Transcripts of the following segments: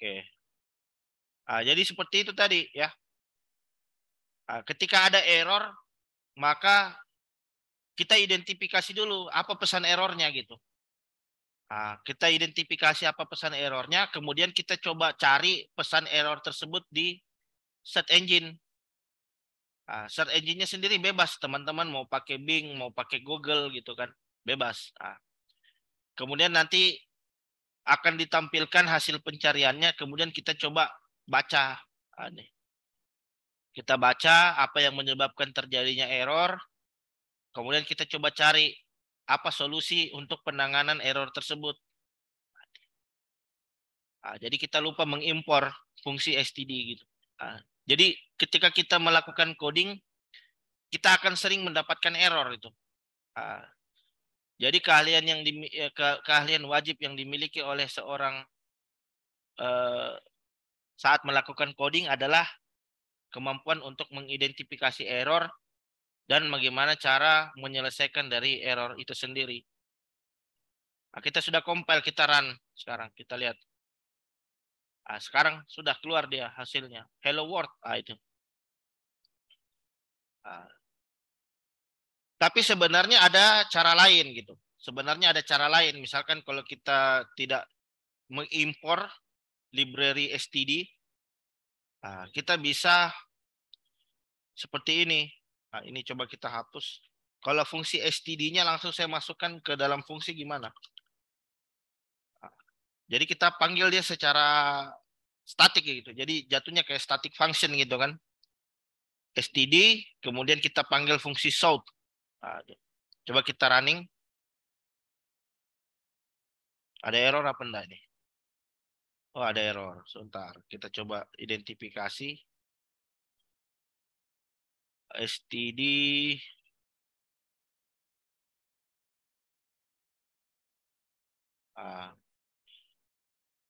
Oke. Jadi seperti itu tadi ya. Ketika ada error, maka kita identifikasi dulu apa pesan errornya gitu. Kita identifikasi apa pesan errornya, kemudian kita coba cari pesan error tersebut di search engine. Search engine-nya sendiri bebas, teman-teman mau pakai Bing, mau pakai Google gitu kan, bebas. Kemudian nanti akan ditampilkan hasil pencariannya, kemudian kita coba baca. Nih. Kita baca apa yang menyebabkan terjadinya error, kemudian kita coba cari apa solusi untuk penanganan error tersebut. Jadi kita lupa mengimpor fungsi std gitu. Jadi ketika kita melakukan coding, kita akan sering mendapatkan error itu. Jadi keahlian wajib yang dimiliki oleh seorang saat melakukan coding adalah kemampuan untuk mengidentifikasi error dan bagaimana cara menyelesaikan dari error itu sendiri. Kita sudah compile, kita run sekarang, kita lihat. Sekarang sudah keluar dia hasilnya. Hello world, itu. Tapi sebenarnya ada cara lain gitu. Sebenarnya ada cara lain. Misalkan kalau kita tidak mengimpor library std, kita bisa seperti ini. Ini coba kita hapus. Kalau fungsi std-nya langsung saya masukkan ke dalam fungsi gimana? Jadi kita panggil dia secara statik gitu. Jadi jatuhnya kayak static function gitu kan. std, kemudian kita panggil fungsi south. Coba kita running. Ada error apa enggak nih? Oh, ada error. Sebentar, kita coba identifikasi. std.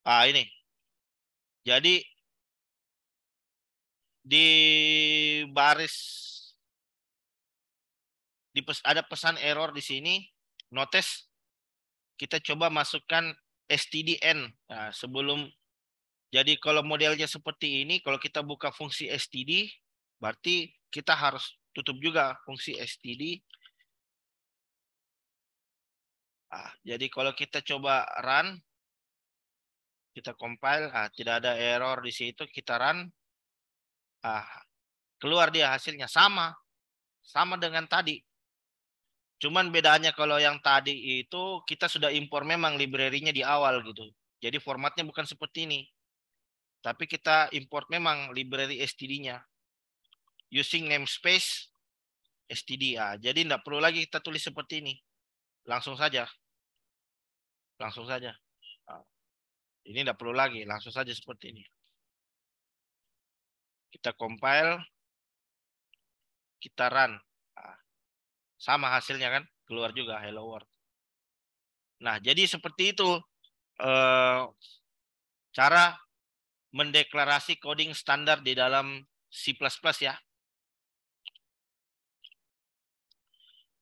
Ini. Jadi di baris ada pesan error di sini. Notice kita coba masukkan stdn. Sebelum, jadi kalau modelnya seperti ini, kalau kita buka fungsi std, berarti kita harus tutup juga fungsi std. Jadi kalau kita coba run, kita compile, tidak ada error di situ, kita run, keluar dia hasilnya sama dengan tadi. Cuman bedanya kalau yang tadi itu kita sudah impor memang library-nya di awal gitu. Jadi formatnya bukan seperti ini. Tapi kita import memang library std-nya. Using namespace std. Jadi tidak perlu lagi kita tulis seperti ini. Langsung saja. Langsung saja. Ini tidak perlu lagi. Langsung saja seperti ini. Kita compile. Kita run. Sama hasilnya kan. Keluar juga hello world. Nah, jadi seperti itu cara mendeklarasi coding standar di dalam C++ ya.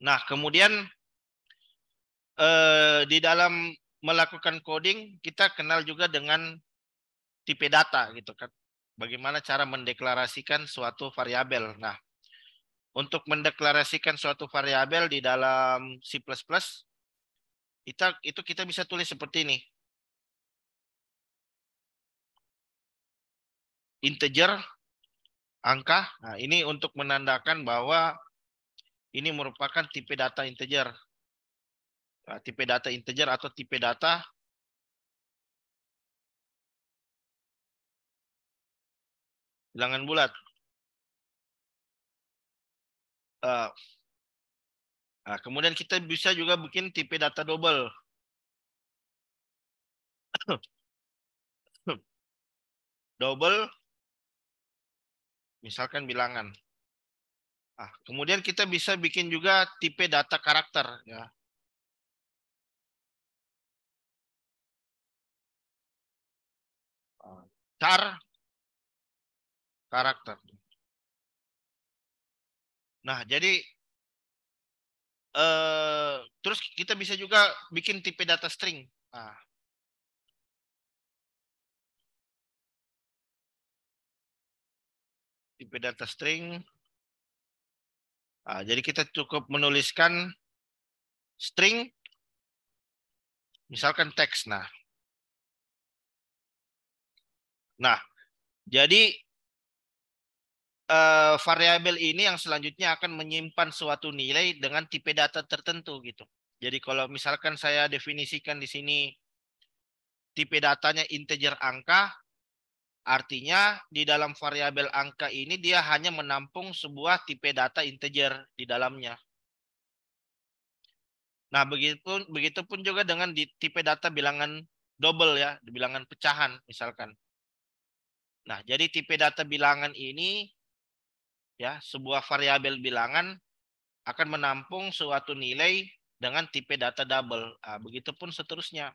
Nah, kemudian di dalam melakukan coding kita kenal juga dengan tipe data gitu kan. Bagaimana cara mendeklarasikan suatu variabel. Nah, untuk mendeklarasikan suatu variabel di dalam C++, itu kita bisa tulis seperti ini. Integer, angka. Nah, ini untuk menandakan bahwa ini merupakan tipe data integer. Tipe data integer atau tipe data bilangan bulat. Kemudian kita bisa juga bikin tipe data double. Double, misalkan bilangan. Kemudian kita bisa bikin juga tipe data karakter. Ya. Char karakter. Nah, jadi terus kita bisa juga bikin tipe data string. tipe data string. Jadi kita cukup menuliskan string, misalkan teks. Nah, jadi variabel ini yang selanjutnya akan menyimpan suatu nilai dengan tipe data tertentu gitu. Jadi kalau misalkan saya definisikan di sini tipe datanya integer angka, artinya di dalam variabel angka ini dia hanya menampung sebuah tipe data integer di dalamnya. Nah, begitupun juga dengan di tipe data bilangan double ya, di bilangan pecahan misalkan. Nah, jadi tipe data bilangan ini ya, sebuah variabel bilangan akan menampung suatu nilai dengan tipe data double. Begitupun seterusnya.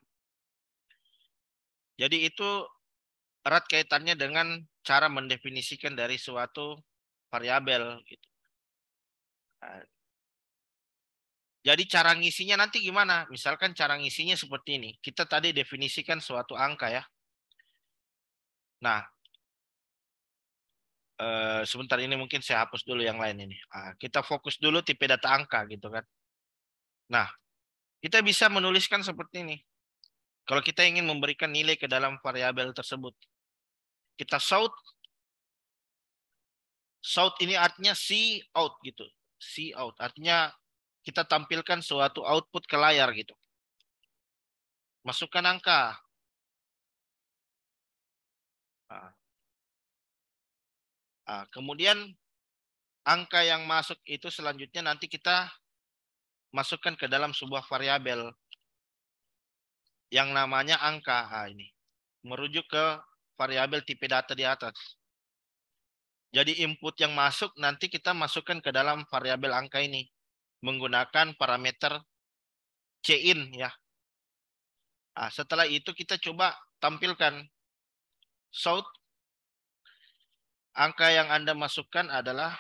Jadi itu erat kaitannya dengan cara mendefinisikan dari suatu variabel gitu. Jadi cara ngisinya nanti gimana? Misalkan cara ngisinya seperti ini. Kita tadi definisikan suatu angka ya. Nah, sebentar ini mungkin saya hapus dulu yang lain ini. Kita fokus dulu tipe data angka gitu kan. Nah, kita bisa menuliskan seperti ini. Kalau kita ingin memberikan nilai ke dalam variabel tersebut. Kita shout ini artinya see out gitu. See out artinya kita tampilkan suatu output ke layar gitu. Masukkan angka. Kemudian angka yang masuk itu selanjutnya nanti kita masukkan ke dalam sebuah variabel yang namanya angka. Ini merujuk ke variabel tipe data di atas. Jadi input yang masuk nanti kita masukkan ke dalam variabel angka ini menggunakan parameter cin ya. Setelah itu kita coba tampilkan shout angka yang Anda masukkan adalah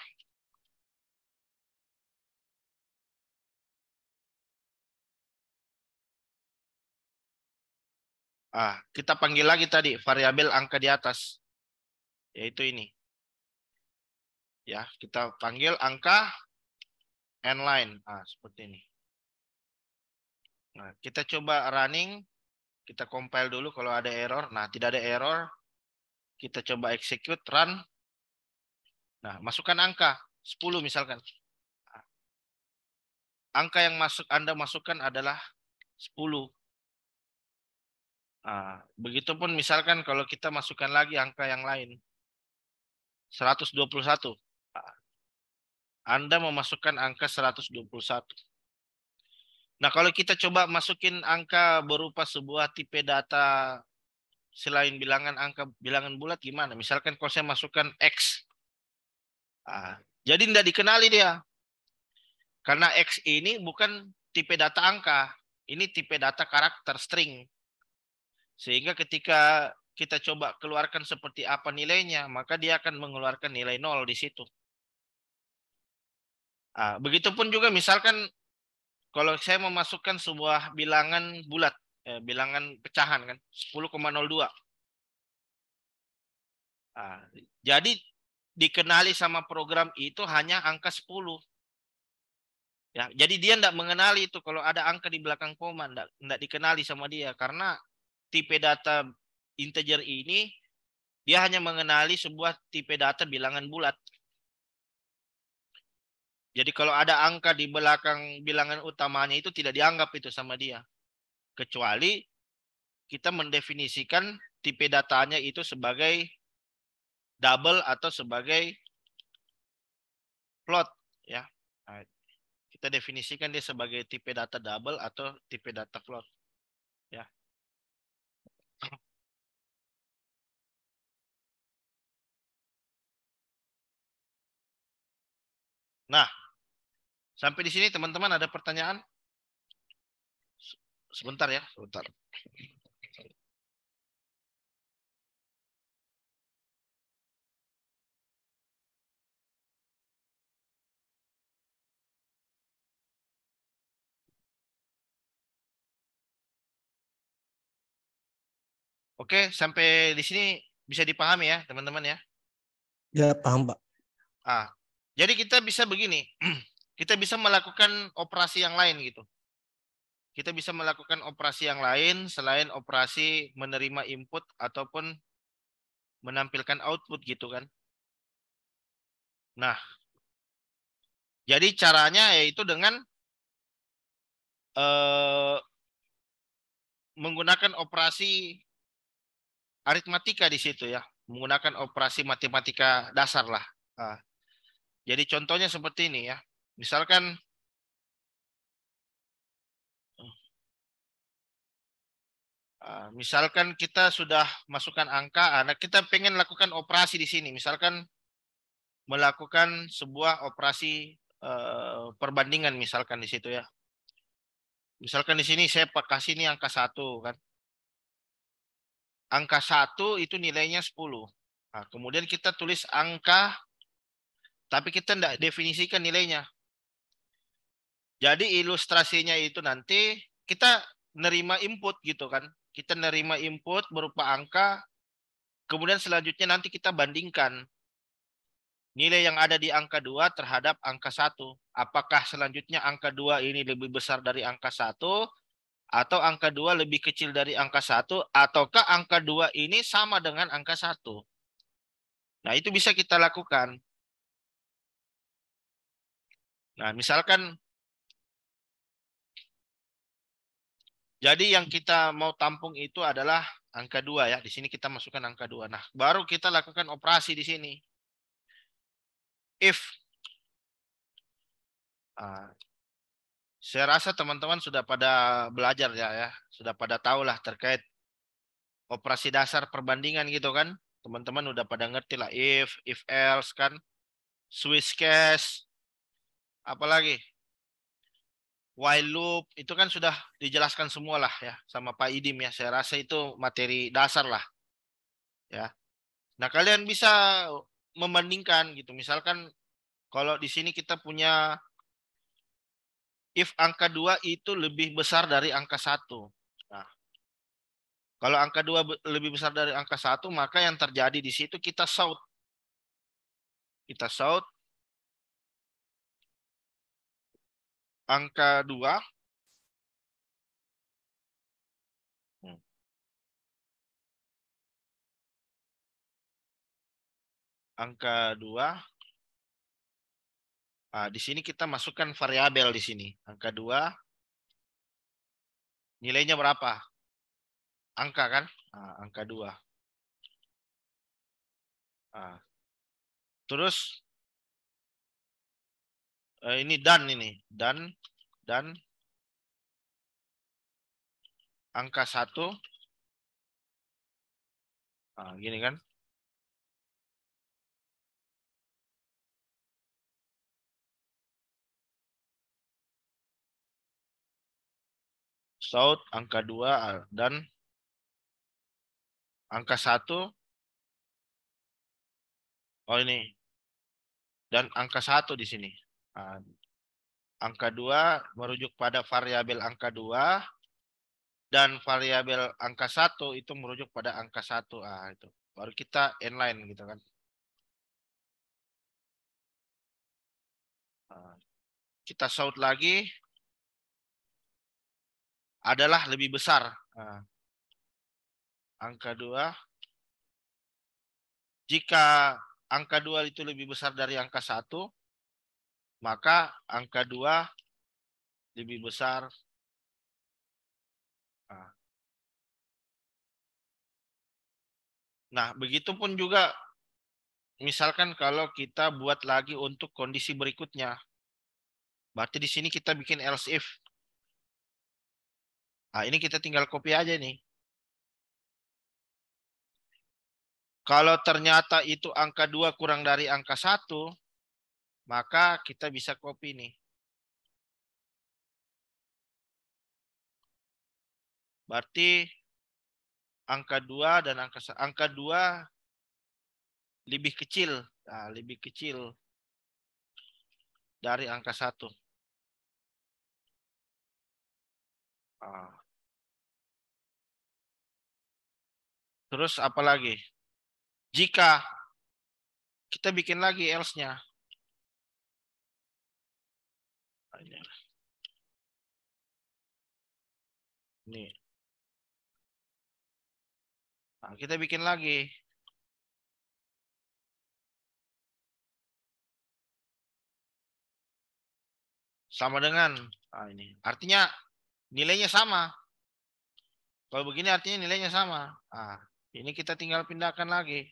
kita panggil lagi tadi variabel angka di atas, yaitu ini. Ya, kita panggil angka n-line, seperti ini. Nah, kita coba running, kita compile dulu kalau ada error. Nah, tidak ada error. Kita coba execute, run. Nah, masukkan angka 10 misalkan. Angka yang Anda masukkan adalah 10. Begitupun misalkan kalau kita masukkan lagi angka yang lain 121. Anda memasukkan angka 121. Nah, kalau kita coba masukin angka berupa sebuah tipe data selain bilangan bulat gimana? Misalkan kalau saya masukkan X. Jadi tidak dikenali dia. Karena X ini bukan tipe data angka. Ini tipe data karakter string. Sehingga ketika kita coba keluarkan seperti apa nilainya, maka dia akan mengeluarkan nilai 0 di situ. Begitupun juga misalkan kalau saya memasukkan sebuah bilangan bulat, bilangan pecahan kan, 10,02. Jadi dikenali sama program itu hanya angka 10. Ya, jadi dia tidak mengenali itu kalau ada angka di belakang koma, tidak dikenali sama dia karena tipe data integer ini dia hanya mengenali sebuah tipe data bilangan bulat. Jadi kalau ada angka di belakang bilangan utamanya itu tidak dianggap itu sama dia. Kecuali kita mendefinisikan tipe datanya itu sebagai double atau sebagai float ya. Kita definisikan dia sebagai tipe data double atau tipe data float ya. Nah, sampai di sini teman-teman ada pertanyaan? Sebentar ya, sebentar. Oke, sampai di sini bisa dipahami ya, teman-teman ya? Ya, paham, Pak. Jadi kita bisa begini. Kita bisa melakukan operasi yang lain gitu. Kita bisa melakukan operasi yang lain selain operasi menerima input ataupun menampilkan output gitu kan. Nah, jadi caranya yaitu dengan menggunakan operasi aritmatika di situ ya, menggunakan operasi matematika dasar lah. Jadi contohnya seperti ini ya. Misalkan kita sudah masukkan angka, nah kita pengen lakukan operasi di sini. Misalkan melakukan sebuah operasi perbandingan misalkan di situ ya. Misalkan di sini saya kasih ini angka 1 kan. Angka 1 itu nilainya 10. Nah, kemudian kita tulis angka, tapi kita tidak definisikan nilainya. Jadi ilustrasinya itu nanti kita nerima input gitu kan. Kita nerima input berupa angka, kemudian selanjutnya nanti kita bandingkan nilai yang ada di angka 2 terhadap angka 1. Apakah selanjutnya angka 2 ini lebih besar dari angka 1, atau angka 2 lebih kecil dari angka 1, ataukah angka 2 ini sama dengan angka 1. Nah, itu bisa kita lakukan. Nah, misalkan jadi yang kita mau tampung itu adalah angka 2 ya. Di sini kita masukkan angka 2. Nah, baru kita lakukan operasi di sini. If saya rasa teman-teman sudah pada belajar ya, sudah pada tahu lah terkait operasi dasar perbandingan gitu kan. Teman-teman udah pada ngerti lah if else kan, switch case, apalagi while loop, itu kan sudah dijelaskan semua lah ya sama Pak Idim ya. Saya rasa itu materi dasar lah ya. Nah, kalian bisa membandingkan gitu. Misalkan kalau di sini kita punya if angka 2 itu lebih besar dari angka 1. Nah, kalau angka 2 lebih besar dari angka 1, maka yang terjadi di situ kita shout. Kita shout angka 2. Angka 2. Di sini kita masukkan variabel di sini. Angka 2 nilainya berapa? Angka kan? Angka 2. Terus ini dan angka 1. Gini kan? Shout angka 2 dan angka 1. Oh, ini. Dan angka 1 di sini. Angka 2 merujuk pada variabel angka 2 dan variabel angka 1 itu merujuk pada angka 1. Itu. Baru kita inline gitu kan. Kita shout lagi adalah lebih besar. Angka 2. Jika angka 2 itu lebih besar dari angka 1, maka angka 2 lebih besar. Nah, begitupun juga misalkan kalau kita buat lagi untuk kondisi berikutnya. Berarti di sini kita bikin else if. Ini kita tinggal copy aja nih. Kalau ternyata itu angka 2 kurang dari angka 1, maka kita bisa copy nih. Berarti angka 2 dan angka 2 lebih kecil. Lebih kecil dari angka 1. Terus apa lagi? Jika kita bikin lagi else-nya. Ini. Nah, kita bikin lagi. Sama dengan ini. Artinya nilainya sama. Kalau begini artinya nilainya sama. Nah, ini kita tinggal pindahkan lagi.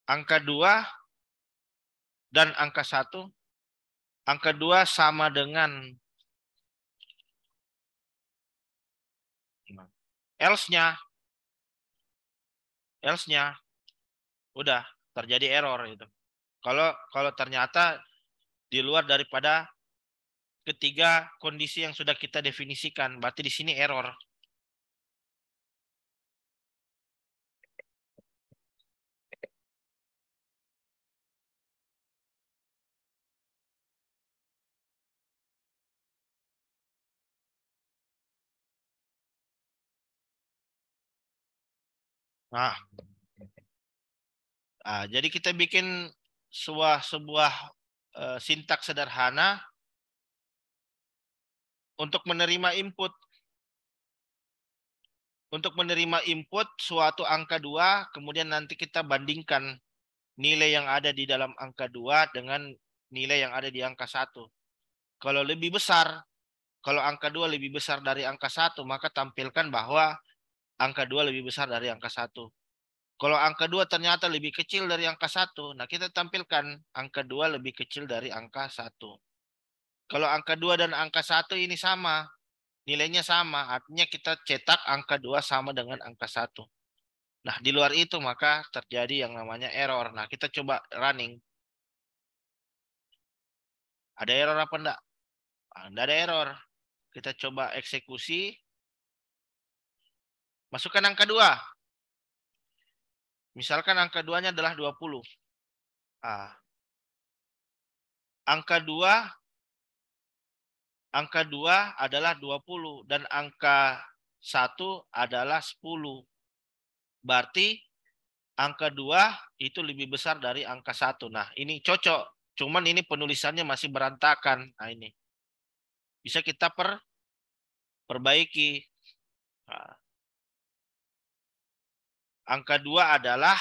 Angka 2 dan angka 1. Angka 2 sama dengan else-nya udah terjadi error itu. Kalau ternyata di luar daripada ketiga kondisi yang sudah kita definisikan, berarti di sini error. Nah, jadi kita bikin sebuah sintaks sederhana untuk menerima input. Untuk menerima input suatu angka 2, kemudian nanti kita bandingkan nilai yang ada di dalam angka 2 dengan nilai yang ada di angka 1. Kalau lebih besar, kalau angka 2 lebih besar dari angka 1, maka tampilkan bahwa angka 2 lebih besar dari angka 1. Kalau angka 2 ternyata lebih kecil dari angka 1, nah kita tampilkan angka 2 lebih kecil dari angka 1. Kalau angka 2 dan angka 1 ini sama, nilainya sama, artinya kita cetak angka 2 sama dengan angka 1. Nah, di luar itu maka terjadi yang namanya error. Nah, kita coba running. Ada error apa enggak? Enggak ada error. Kita coba eksekusi. Masukkan angka 2. Misalkan angka 2-nya adalah 20. Angka 2 adalah 20 dan angka 1 adalah 10. Berarti angka 2 itu lebih besar dari angka 1. Nah, ini cocok. Cuman ini penulisannya masih berantakan. Nah, ini. Bisa kita perbaiki. Nah, angka 2 adalah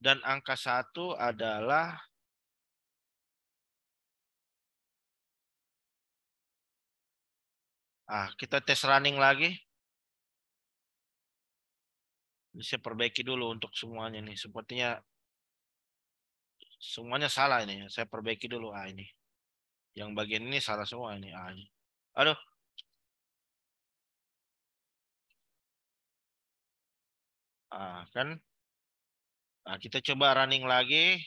dan angka 1 adalah kita tes running lagi. Ini saya perbaiki dulu untuk semuanya nih. Sepertinya semuanya salah ini. Saya perbaiki dulu. Ini. Yang bagian ini salah semua ini. Ini. Aduh. Kan. Kita coba running lagi.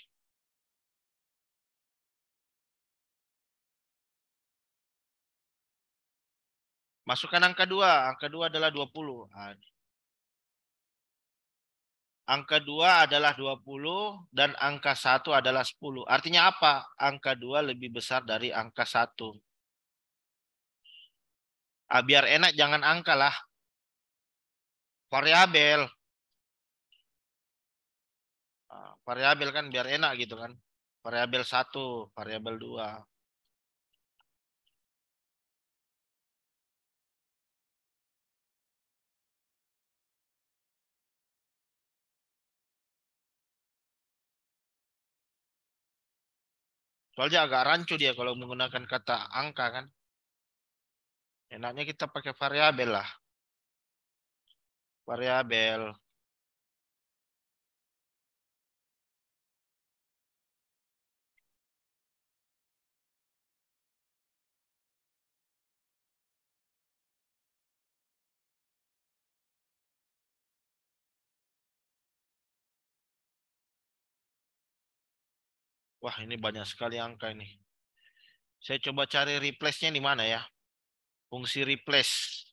Masukkan angka 2. Angka 2 adalah 20. Angka 2 adalah 20 dan angka 1 adalah 10. Artinya apa? Angka 2 lebih besar dari angka 1. Biar enak jangan angka lah. Variabel. Variabel kan biar enak gitu kan. Variabel 1, variabel 2. Soalnya agak rancu dia kalau menggunakan kata angka kan. Enaknya kita pakai variabel lah. Variabel. Wah, ini banyak sekali angka ini. Saya coba cari replace-nya di mana ya? Fungsi replace.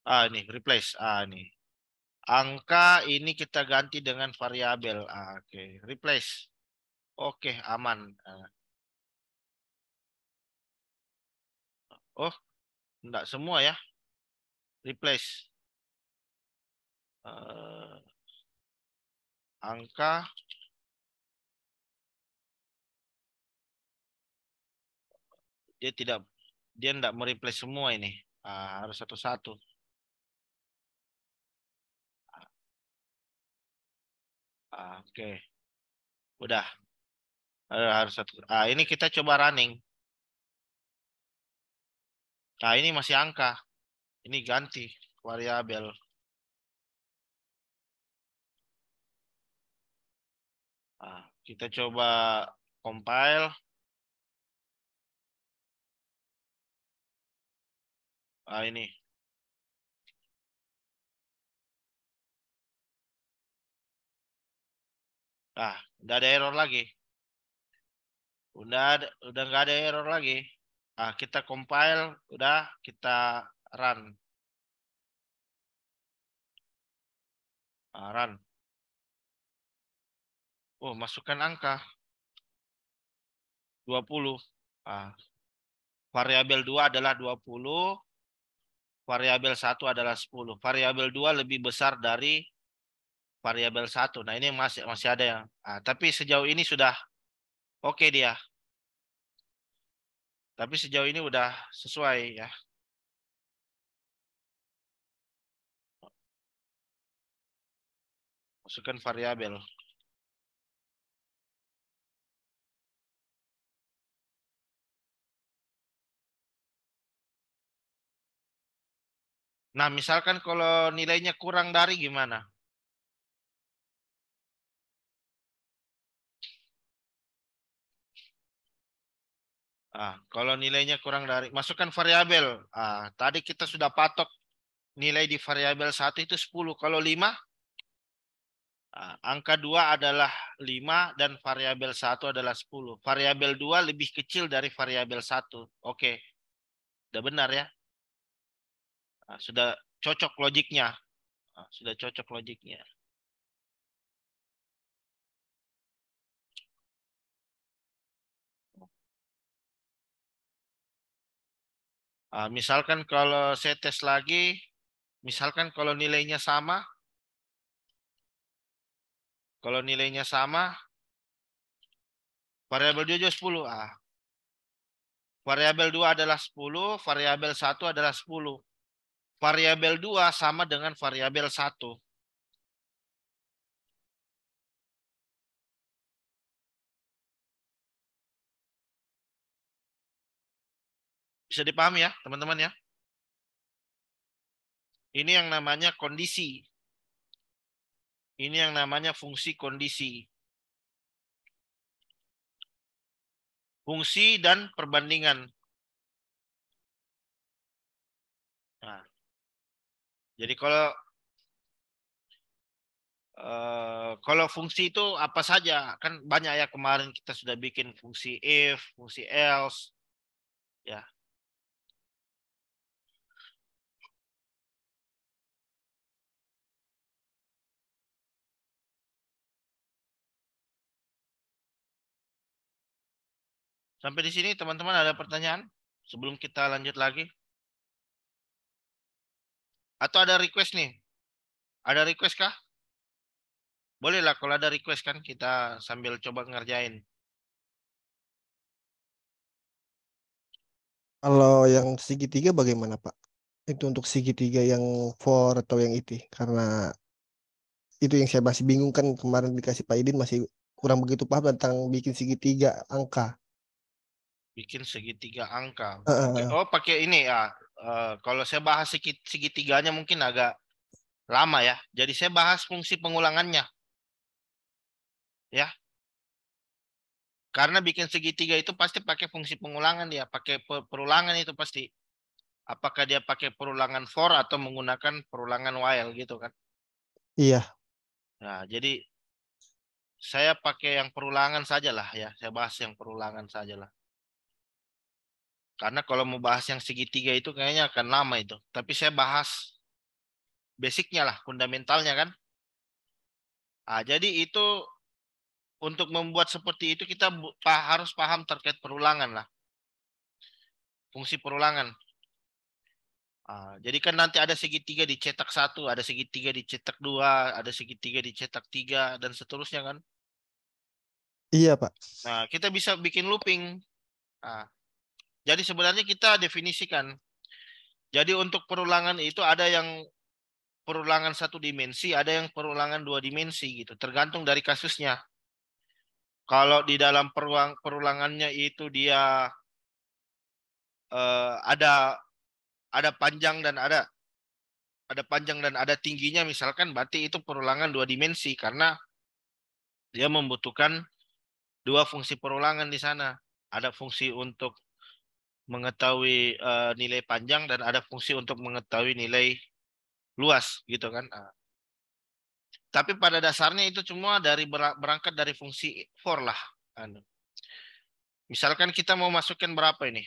Ini replace. Ini. Angka ini kita ganti dengan variabel. Oke, replace. Oke, aman. Oh, enggak semua ya. replace angka dia tidak mereplace semua ini. Harus satu-satu. Oke. Udah. Harus satu. Ini kita coba running. Nah, ini masih angka. Ini ganti variabel. Kita coba compile. Ini. Udah ada error lagi. Udah nggak ada error lagi. Kita compile, udah kita run. Run. Oh, masukkan angka 20. Variabel 2 adalah 20. Variabel 1 adalah 10. Variabel 2 lebih besar dari variabel 1. Nah, ini masih ada yang. Tapi sejauh ini sudah oke dia. Tapi sejauh ini udah sesuai ya. Masukkan variabel. Nah, misalkan kalau nilainya kurang dari gimana? Kalau nilainya kurang dari, masukkan variabel. Tadi kita sudah patok nilai di variabel 1 itu 10. Kalau 5, angka 2 adalah 5 dan variabel 1 adalah 10. Variabel 2 lebih kecil dari variabel 1. Oke. Sudah benar ya? Sudah cocok logiknya. Sudah cocok logiknya. Misalkan kalau saya tes lagi, misalkan kalau nilainya sama, variabel 2 juga 10. Variabel 2 adalah 10, variabel 1 adalah 10. Variabel 2 sama dengan variabel 1. Bisa dipahami ya, teman-teman ya? Ini yang namanya kondisi. Ini yang namanya fungsi kondisi. Fungsi dan perbandingan. Nah, jadi kalau fungsi itu apa saja? Kan banyak ya, kemarin kita sudah bikin fungsi if, fungsi else. Ya. Sampai di sini teman-teman ada pertanyaan sebelum kita lanjut lagi? Atau ada request nih? Ada request kah? Boleh lah kalau ada request, kan kita sambil coba ngerjain. Kalau yang segitiga bagaimana, Pak? Itu untuk segitiga yang for atau yang itu? Karena itu yang saya masih bingung, kan kemarin dikasih Pak Idin masih kurang begitu paham tentang bikin segitiga angka. Bikin segitiga angka. Oke. Heeh. Oh, pakai ini ya. Kalau saya bahas segitiganya mungkin agak lama ya. Jadi saya bahas fungsi pengulangannya. Ya. Karena bikin segitiga itu pasti pakai fungsi pengulangan dia. Pakai perulangan itu pasti. Apakah dia pakai perulangan for atau menggunakan perulangan while gitu kan. Iya, Nah, jadi saya pakai yang perulangan saja lah ya. Saya bahas yang perulangan saja lah. Karena kalau mau bahas yang segitiga itu kayaknya akan lama itu. Tapi saya bahas basicnya lah, fundamentalnya kan. Jadi itu untuk membuat seperti itu kita harus paham terkait perulangan lah. Fungsi perulangan. Jadi kan nanti ada segitiga dicetak 1, ada segitiga dicetak 2, ada segitiga dicetak 3, dan seterusnya kan. Iya, Pak. Nah, kita bisa bikin looping. Nah, jadi sebenarnya kita definisikan. Jadi untuk perulangan itu ada yang perulangan 1 dimensi, ada yang perulangan 2 dimensi gitu. Tergantung dari kasusnya. Kalau di dalam perulangannya itu dia ada panjang dan ada panjang dan ada tingginya misalkan, berarti itu perulangan 2 dimensi karena dia membutuhkan 2 fungsi perulangan di sana. Ada fungsi untuk mengetahui nilai panjang dan ada fungsi untuk mengetahui nilai luas gitu kan. Tapi pada dasarnya itu semua berangkat dari fungsi for lah. Misalkan kita mau masukkan berapa ini?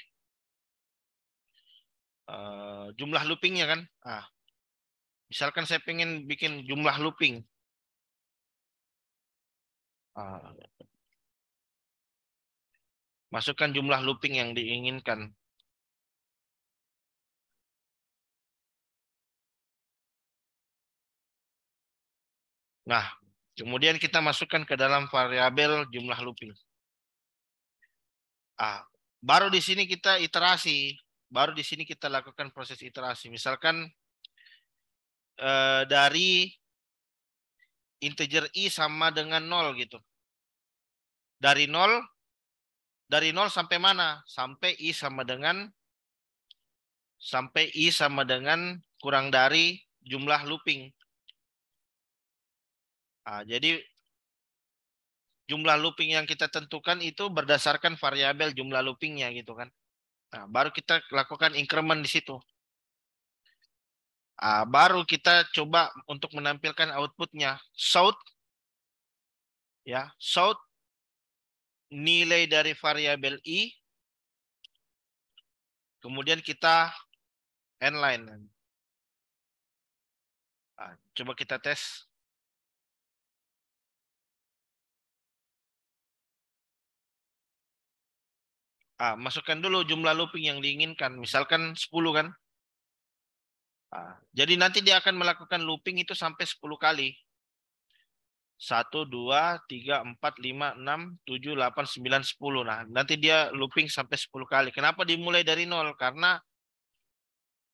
Jumlah loopingnya kan. Misalkan saya pengen bikin jumlah looping. Masukkan jumlah looping yang diinginkan. Nah, kemudian kita masukkan ke dalam variabel jumlah looping. Baru di sini kita iterasi. Baru di sini kita lakukan proses iterasi. Misalkan dari integer i sama dengan 0 gitu. Dari 0 sampai mana? Sampai i sama dengan kurang dari jumlah looping. Jadi jumlah looping yang kita tentukan itu berdasarkan variabel jumlah loopingnya gitu kan. Baru kita lakukan increment di situ. Baru kita coba untuk menampilkan outputnya. South nilai dari variabel i, kemudian kita inline. Coba kita tes. Masukkan dulu jumlah looping yang diinginkan. Misalkan 10 kan. Jadi nanti dia akan melakukan looping itu sampai 10 kali. 1, 2, 3, 4, 5, 6, 7, 8, 9, 10. Nah, nanti dia looping sampai 10 kali. Kenapa dimulai dari 0? Karena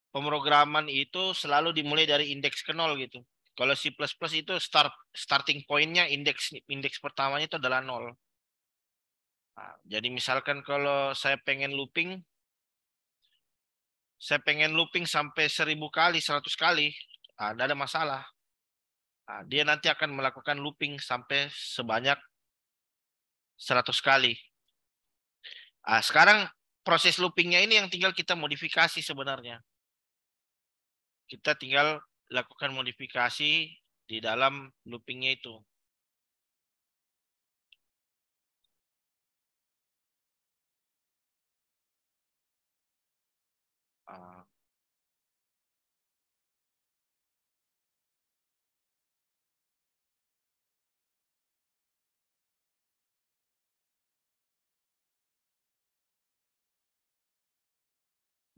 pemrograman itu selalu dimulai dari indeks ke 0 gitu. Kalau C++ itu starting point-nya indeks pertamanya itu adalah 0. Jadi misalkan kalau saya pengen looping sampai 1000 kali, 100 kali, tidak ada masalah. Dia nanti akan melakukan looping sampai sebanyak 100 kali. Sekarang proses loopingnya ini yang tinggal kita modifikasi sebenarnya. Kita tinggal lakukan modifikasi di dalam loopingnya itu.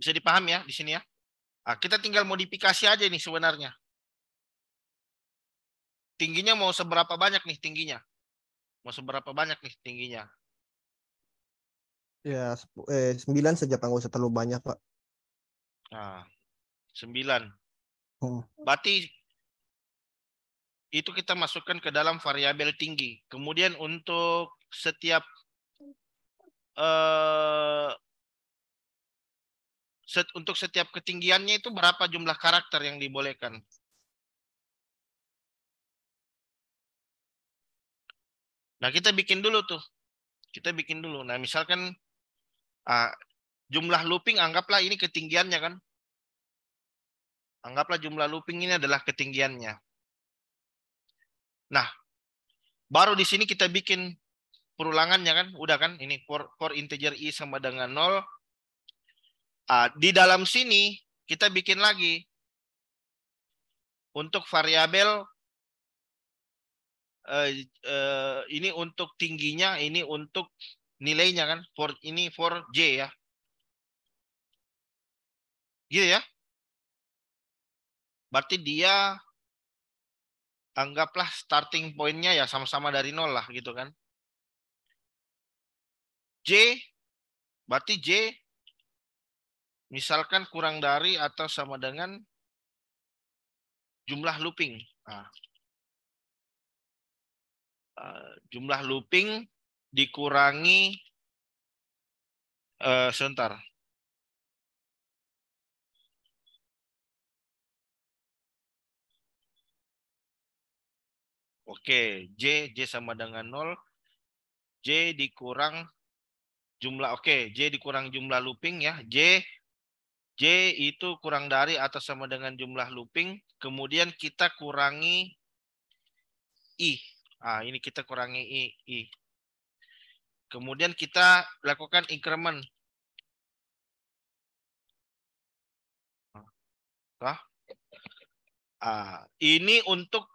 Bisa dipahami ya di sini ya. Kita tinggal modifikasi aja nih sebenarnya. Tingginya mau seberapa banyak nih tingginya? Mau seberapa banyak nih tingginya? Ya, 9 saja, Pak. Nggak usah terlalu banyak, Pak. 9. Berarti itu kita masukkan ke dalam variabel tinggi. Kemudian untuk setiap ketinggiannya itu berapa jumlah karakter yang dibolehkan? Nah, kita bikin dulu tuh. Nah, misalkan jumlah looping, anggaplah ini ketinggiannya kan. Anggaplah jumlah looping ini adalah ketinggiannya. Nah, baru di sini kita bikin perulangannya kan. Udah kan, ini for integer i sama dengan 0. Di dalam sini kita bikin lagi untuk variabel ini untuk tingginya, ini untuk nilainya kan. For j ya. Gitu ya. Berarti dia anggaplah starting pointnya ya sama-sama dari 0 lah gitu kan. J, berarti J misalkan kurang dari atau sama dengan jumlah looping. Nah, jumlah looping dikurangi sebentar. Oke, J sama dengan 0. J dikurang jumlah, oke, J dikurang jumlah looping ya. J itu kurang dari atau sama dengan jumlah looping. Kemudian kita kurangi I. Ini kita kurangi I. Kemudian kita lakukan increment. Ini untuk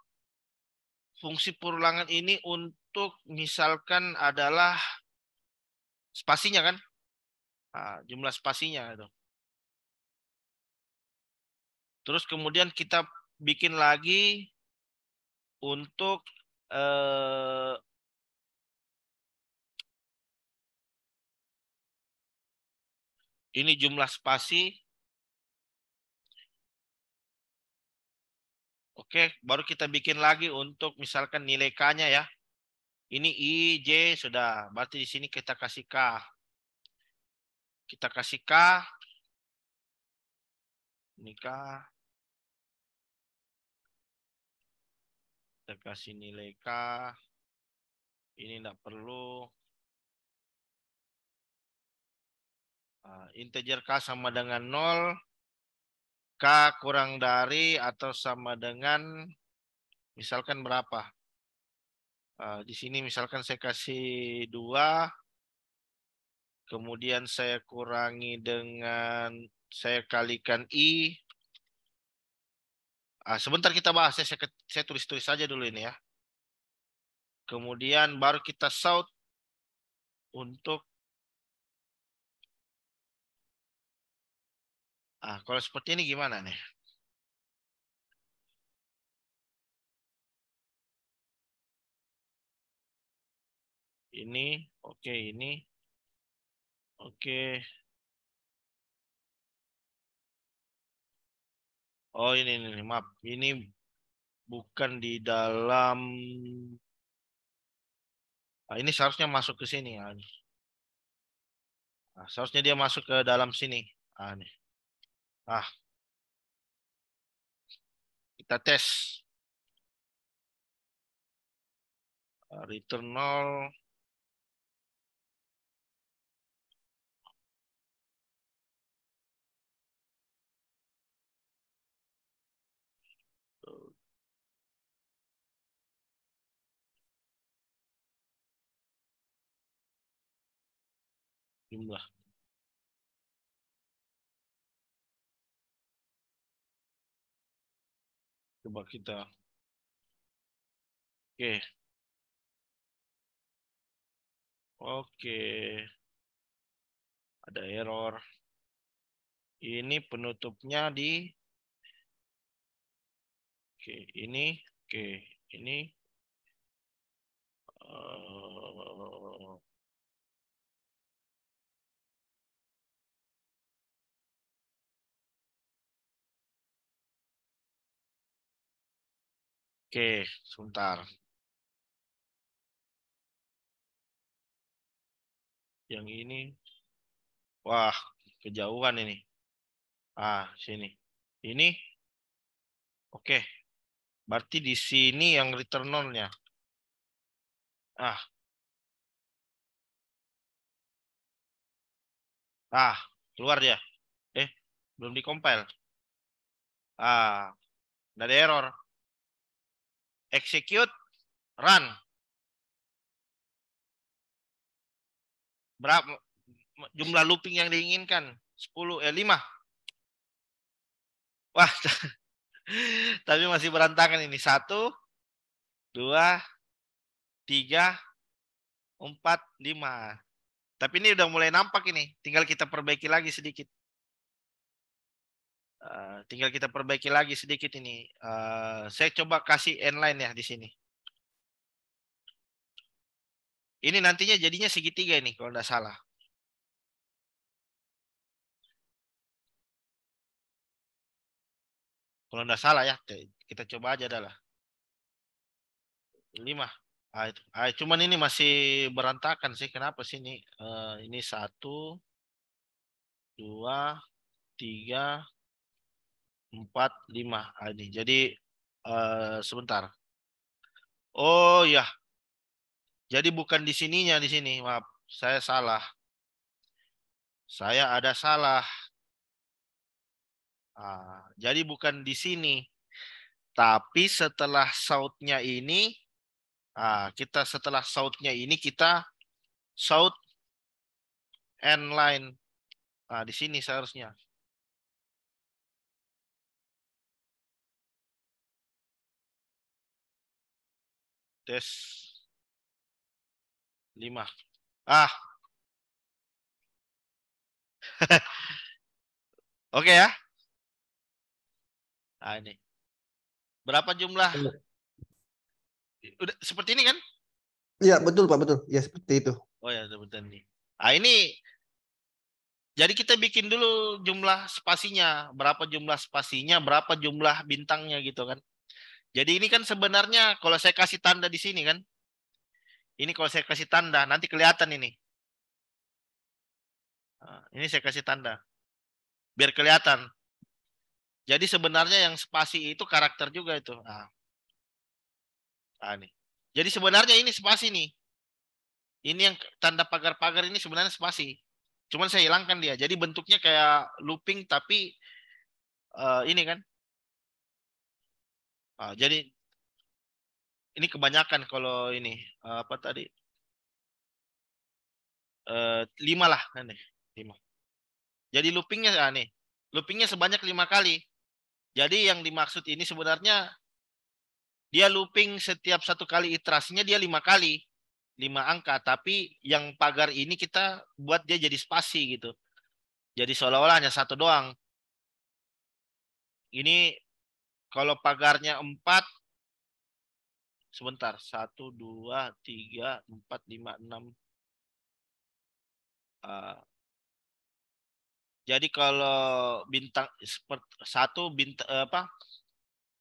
fungsi perulangan ini untuk misalkan adalah spasinya kan. Jumlah spasinya itu. Terus kemudian kita bikin lagi untuk ini jumlah spasi. Oke, baru kita bikin lagi untuk misalkan nilai K-nya ya. Ini I, J sudah. Berarti di sini kita kasih K. Kita kasih K. Ini K. Kita kasih nilai K. Ini enggak perlu. Integer K sama dengan 0. K kurang dari atau sama dengan misalkan berapa? Di sini misalkan saya kasih 2. Kemudian saya kurangi dengan saya kalikan I. Sebentar kita bahas. Saya tulis-tulis saja dulu ini ya. Kemudian baru kita sort untuk kalau seperti ini gimana nih? Ini, oke, ini. Oke. Oh, ini maaf. Ini bukan di dalam. Ini seharusnya masuk ke sini. Seharusnya dia masuk ke dalam sini. Nih. Kita tes. Return 0. Jumlah. Coba kita. Oke. Oke. Ada error. Ini penutupnya di. Oke, ini. Oke, ini. Oke, sebentar. Yang ini. Wah, kejauhan ini. Sini. Ini. Oke. Berarti di sini yang return 0-nya. Keluar dia. Belum dikompil. Ada error. Execute, run. Berapa jumlah looping yang diinginkan? 5. Wah, tapi masih berantakan ini. 1, 2, 3, 4, 5. Tapi ini udah mulai nampak ini. Tinggal kita perbaiki lagi sedikit. Tinggal kita perbaiki lagi sedikit ini. Saya coba kasih inline ya di sini. Ini nantinya jadinya segitiga ini kalau tidak salah. Kalau tidak salah ya, kita coba aja dah lah. 5. Cuman ini masih berantakan sih. Kenapa sih ini? Ini 1, 2, 3, 4, 5. Ini. Jadi sebentar. Oh ya, jadi bukan di sininya di sini. Maaf, saya salah. Saya ada salah. Jadi bukan di sini. Tapi setelah sautnya ini, kita setelah sautnya ini kita saut end line. Di sini seharusnya. Tes 5. Oke ya. Ini. Berapa jumlah? Udah seperti ini kan? Iya, betul Pak, betul. Ya, seperti itu. Oh ya, seperti ini. Ini jadi kita bikin dulu jumlah spasinya, berapa jumlah spasinya, berapa jumlah bintangnya gitu kan. Jadi ini kan sebenarnya kalau saya kasih tanda di sini kan. Ini kalau saya kasih tanda nanti kelihatan ini. Ini saya kasih tanda. Biar kelihatan. Jadi sebenarnya yang spasi itu karakter juga itu. Nih. Jadi sebenarnya ini spasi nih. Ini yang tanda pagar-pagar ini sebenarnya spasi. Cuman saya hilangkan dia. Jadi bentuknya kayak looping tapi ini kan. Jadi ini kebanyakan kalau ini apa tadi? 5 lah nih. 5. Jadi loopingnya nih. Loopingnya sebanyak 5 kali. Jadi yang dimaksud ini sebenarnya dia looping setiap satu kali iterasinya dia 5 kali. 5 angka. Tapi yang pagar ini kita buat dia jadi spasi gitu. Jadi seolah-olah hanya satu doang. Ini kalau pagarnya 4. Sebentar. 1, 2, 3, 4, 5, 6. Jadi kalau bintang 1 bintang apa?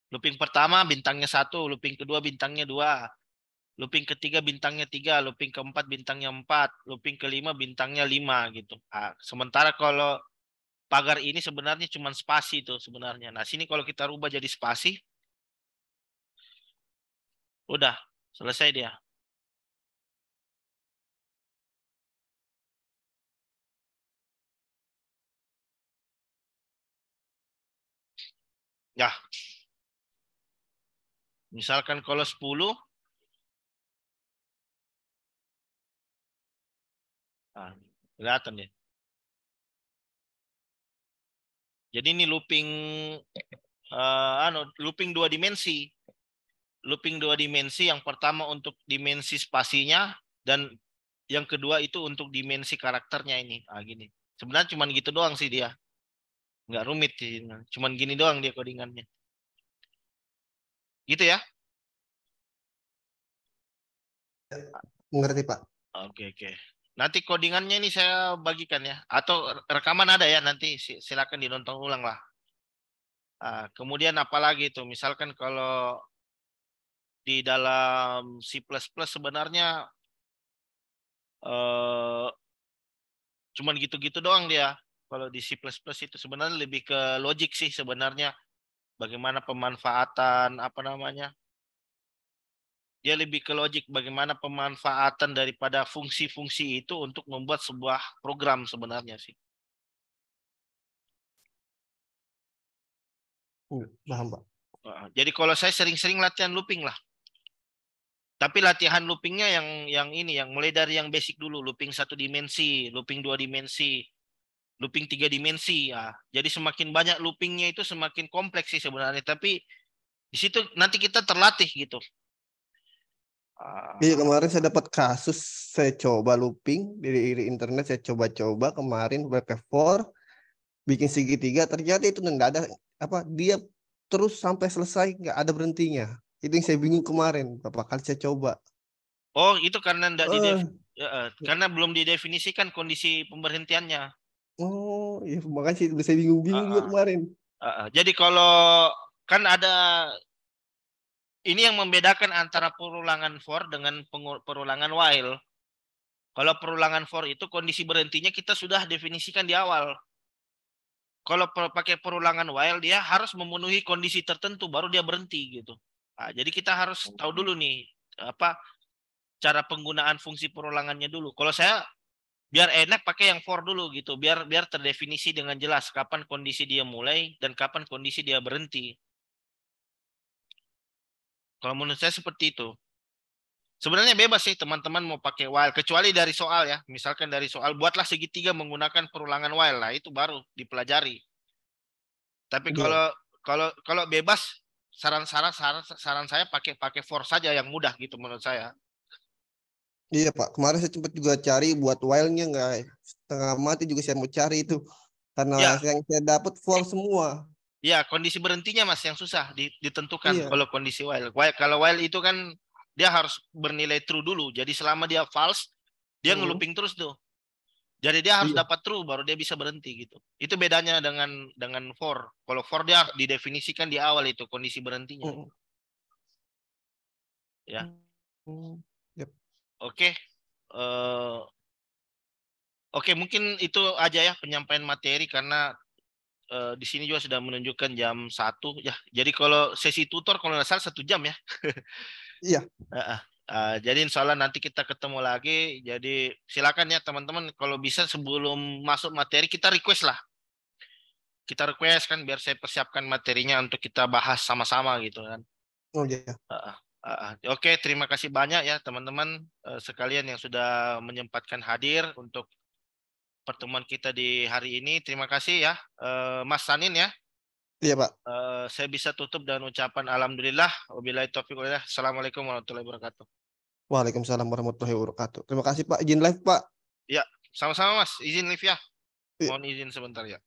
Looping pertama bintangnya 1, looping kedua bintangnya 2, looping ketiga bintangnya 3, looping keempat bintangnya 4, looping kelima bintangnya 5 gitu. Sementara kalau pagar ini sebenarnya cuma spasi itu sebenarnya. Nah, sini kalau kita rubah jadi spasi, udah selesai dia. Ya. Misalkan kalau 10, kelihatan ya. Jadi ini looping looping 2 dimensi. Looping 2 dimensi yang pertama untuk dimensi spasinya dan yang kedua itu untuk dimensi karakternya ini. Gini. Sebenarnya cuma gitu doang sih dia. Nggak rumit sih. Cuman gini doang dia codingannya. Gitu ya? Mengerti Pak. Oke. Nanti codingannya ini saya bagikan ya. Atau rekaman ada ya nanti silakan dinonton ulang lah. Kemudian apalagi itu misalkan kalau di dalam C++ sebenarnya cuman gitu-gitu doang dia. Kalau di C++ itu sebenarnya lebih ke logik sih sebenarnya. Bagaimana pemanfaatan apa namanya? Dia lebih ke logik bagaimana pemanfaatan daripada fungsi-fungsi itu untuk membuat sebuah program sebenarnya sih. Paham Pak. Jadi kalau saya sering-sering latihan looping lah. Tapi latihan loopingnya yang ini, yang mulai dari yang basic dulu, looping 1 dimensi, looping 2 dimensi, looping 3 dimensi. Jadi semakin banyak loopingnya itu semakin kompleks sih sebenarnya. Tapi di situ nanti kita terlatih gitu. Iya, kemarin saya dapat kasus, saya coba looping di internet, saya coba-coba kemarin WP4 bikin segitiga, ternyata itu nggak ada apa, dia terus sampai selesai nggak ada berhentinya. Itu yang saya bingung kemarin, beberapa kali saya coba. Oh, itu karena enggak Eh, karena belum didefinisikan kondisi pemberhentiannya. oh, ya makanya saya bingung-bingung juga Heeh, kemarin. Jadi kalau kan ada ini yang membedakan antara perulangan for dengan perulangan while. Kalau perulangan for itu kondisi berhentinya kita sudah definisikan di awal. Kalau pakai perulangan while dia harus memenuhi kondisi tertentu baru dia berhenti gitu. Nah, jadi kita harus tahu dulu nih apa cara penggunaan fungsi perulangannya dulu. Kalau saya biar enak pakai yang for dulu gitu, biar biar terdefinisi dengan jelas kapan kondisi dia mulai dan kapan kondisi dia berhenti. Kalau menurut saya seperti itu. Sebenarnya bebas sih teman-teman mau pakai while kecuali dari soal ya. Misalkan dari soal buatlah segitiga menggunakan perulangan while lah itu baru dipelajari. Tapi Iya, kalau bebas saran saya pakai pakai for saja yang mudah gitu menurut saya. iya Pak. Kemarin saya sempat juga cari buat while-nya nggak setengah mati juga saya mau cari itu. Karena Ya, yang saya dapat for semua. ya kondisi berhentinya Mas yang susah ditentukan Iya. kalau kondisi while. Kalau while itu kan dia harus bernilai true dulu. Jadi selama dia false dia Mm, ngelooping terus tuh. Jadi dia harus iya. dapat true baru dia bisa berhenti gitu. Itu bedanya dengan for. Kalau for dia didefinisikan di awal itu kondisi berhentinya. Mm, Ya, yep. oke. Eh, oke, mungkin itu aja ya penyampaian materi karena di sini juga sudah menunjukkan jam 1 ya. Jadi kalau sesi tutor kalau nggak salah 1 jam ya. Iya. Jadi insya Allah nanti kita ketemu lagi. Jadi silakan ya teman-teman kalau bisa sebelum masuk materi kita request lah. Kita request kan biar saya persiapkan materinya untuk kita bahas sama-sama gitu kan. Oh iya. Oke, terima kasih banyak ya teman-teman sekalian yang sudah menyempatkan hadir untuk pertemuan kita di hari ini. Terima kasih ya, Mas Sanin ya. Iya Pak. Saya bisa tutup dengan ucapan Alhamdulillah. Wabillahi taufiq walhidayah. Assalamualaikum warahmatullahi wabarakatuh. Waalaikumsalam warahmatullahi wabarakatuh. Terima kasih Pak. Izin live Pak. Ya, sama-sama Mas. Izin live ya. Iya. Mohon izin sebentar ya.